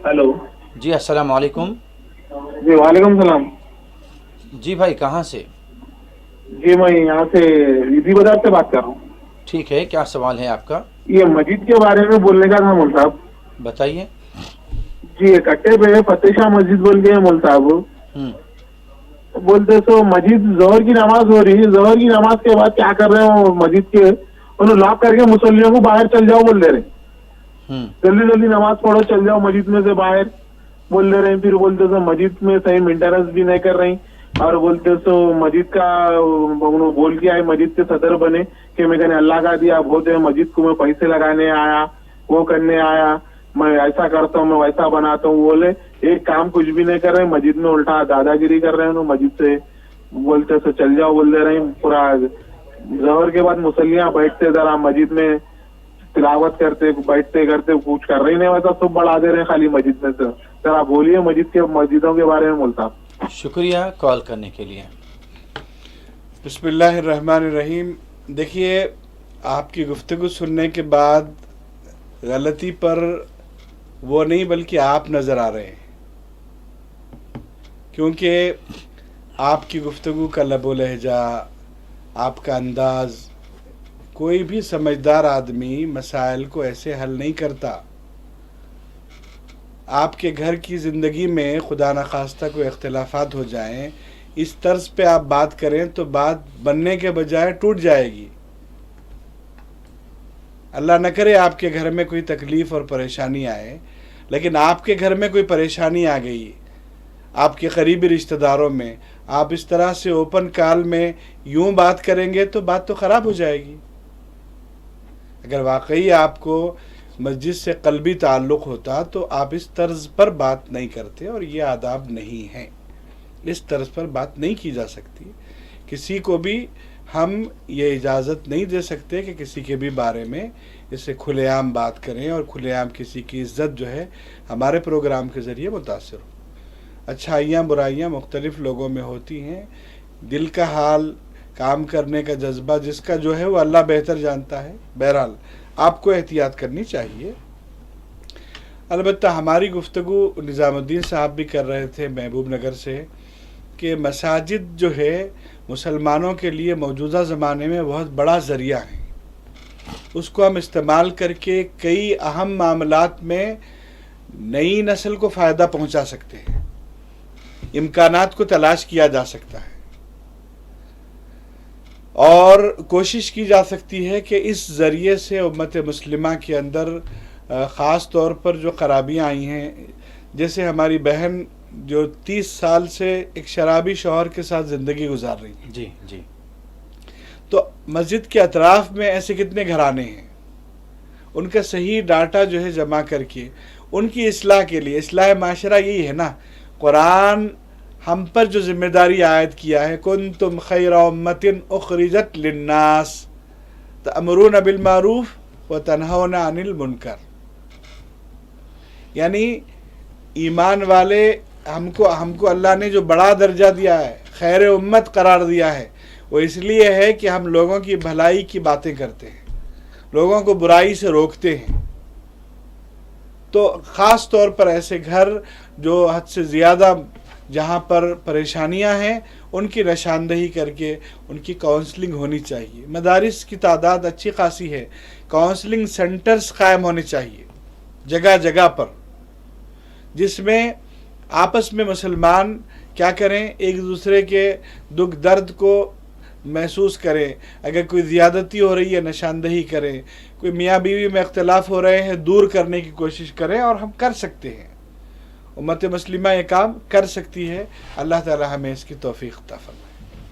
Hello. जी अस्सलाम वालेकुम। जी वालेकुम सलाम। जी भाई कहाँ से? जी मैं यहाँ से इजी बाजार से बात कर रहा हूँ। ठीक है, क्या सवाल है आपका? ये मस्जिद के बारे में बोलने का था मोल साहब। बताइए। जी एक कट्टे पे फतेह शाह मस्जिद बोल के है मोल साहब। हम्म। बोलते तो मस्जिद जोहर की नमाज हो रही है, जोहर की नमाज के बाद क्या कर रहे हो मस्जिद के उन्हें लॉक करके मुसल्लियों को बाहर चल जाओ बोल दे रहे। हम्म। जल्दी जल्दी नमाज पढ़ो चल जाओ मस्जिद में से बाहर बोल दे रहे हैं। फिर बोलते तो मस्जिद में सही मेंटेनेंस भी नहीं कर रही। और बोलते तो मस्जिद का उन्होंने बोल के आए मस्जिद के सदर बने कि मैंने अल्लाह का दिया बहुत है, मस्जिद को मैं पैसे लगाने आया, वो करने आया, मैं ऐसा करता हूँ, मैं वैसा बनाता हूँ। बोले एक काम कुछ भी नहीं कर रहे, मस्जिद में उल्टा दादागिरी कर रहे हैं। मस्जिद से बोलते तो चल जाओ बोल दे रहे हैं। पूरा जहर के बाद मुसल्लियाँ बैठते जरा मस्जिद में तिलावत करते बैठते करते कुछ कर रही नहीं, वैसा सब बढ़ा दे रहे हैं खाली मस्जिद में से। सर आप बोलिए मस्जिदों के बारे में बोलता आप। शुक्रिया कॉल करने के लिए। बिस्मिल्लाहिर्रहमानिर्रहीम। देखिए, आपकी गुफ्तगू सुनने के बाद गलती पर वो नहीं बल्कि आप नज़र आ रहे हैं, क्योंकि आपकी गुफ्तगू का लबो लहजा, आपका अंदाज़, कोई भी समझदार आदमी मसाइल को ऐसे हल नहीं करता। आपके घर की ज़िंदगी में खुदा न खास्ता कोई इख्तिलाफात हो जाएं, इस तर्ज पे आप बात करें तो बात बनने के बजाय टूट जाएगी। अल्लाह न करे आपके घर में कोई तकलीफ़ और परेशानी आए, लेकिन आपके घर में कोई परेशानी आ गई, आपके करीबी रिश्तेदारों में, आप इस तरह से ओपन कॉल में यूं बात करेंगे तो बात तो ख़राब हो जाएगी। अगर वाकई आपको मस्जिद से क़ल्बी ताल्लुक़ होता तो आप इस तर्ज पर बात नहीं करते, और ये आदाब नहीं हैं। इस तर्ज पर बात नहीं की जा सकती। किसी को भी हम ये इजाज़त नहीं दे सकते कि किसी के भी बारे में इससे खुलेआम बात करें और खुलेआम किसी की इज़्ज़त जो है हमारे प्रोग्राम के ज़रिए मुतासिर हो। अच्छाइयाँ बुराइयाँ मुख्तलिफ़ लोगों में होती हैं। दिल का हाल, काम करने का जज्बा जिसका जो है वो अल्लाह बेहतर जानता है। बहरहाल आपको एहतियात करनी चाहिए। अलबत्ता हमारी गुफ्तगू निज़ामुद्दीन साहब भी कर रहे थे महबूब नगर से कि मसाजिद जो है मुसलमानों के लिए मौजूदा ज़माने में बहुत बड़ा ज़रिया है। उसको हम इस्तेमाल करके कई अहम मामलात में नई नस्ल को फ़ायदा पहुंचा सकते हैं। इम्कानात को तलाश किया जा सकता है और कोशिश की जा सकती है कि इस ज़रिए से उम्मत मुस्लिमा के अंदर ख़ास तौर पर जो खराबियाँ आई हैं, जैसे हमारी बहन जो 30 साल से एक शराबी शौहर के साथ ज़िंदगी गुजार रही है। जी जी। तो मस्जिद के अतराफ़ में ऐसे कितने घराने हैं, उनका सही डाटा जो है जमा करके उनकी इस्लाह के लिए, इस्लाह माशरा यही है ना। कुरान हम पर जो ज़िम्मेदारी आयद किया है, कुंतुम खैरा उम्मतिन उखरिजत लिन्नास तअमुरून बिल मारूफ व तनहौना अनिल मुनकर, यानी ईमान वाले हमको अल्लाह ने जो बड़ा दर्जा दिया है, खैर उम्मत करार दिया है, वो इसलिए है कि हम लोगों की भलाई की बातें करते हैं, लोगों को बुराई से रोकते हैं। तो ख़ास तौर पर ऐसे घर जो हद से ज़्यादा जहाँ पर परेशानियाँ हैं उनकी निशानदही करके उनकी काउंसलिंग होनी चाहिए। मदारिस की तादाद अच्छी खासी है, काउंसलिंग सेंटर्स कायम होने चाहिए जगह जगह पर, जिसमें आपस में मुसलमान क्या करें, एक दूसरे के दुख दर्द को महसूस करें। अगर कोई ज़्यादती हो रही है निशानदही करें, कोई मियाँ बीवी में इख्तलाफ हो रहे हैं दूर करने की कोशिश करें, और हम कर सकते हैं। उम्मत मुस्लिमा ये काम कर सकती है। अल्लाह ताला हमें इसकी तौफीक अता फरमाए।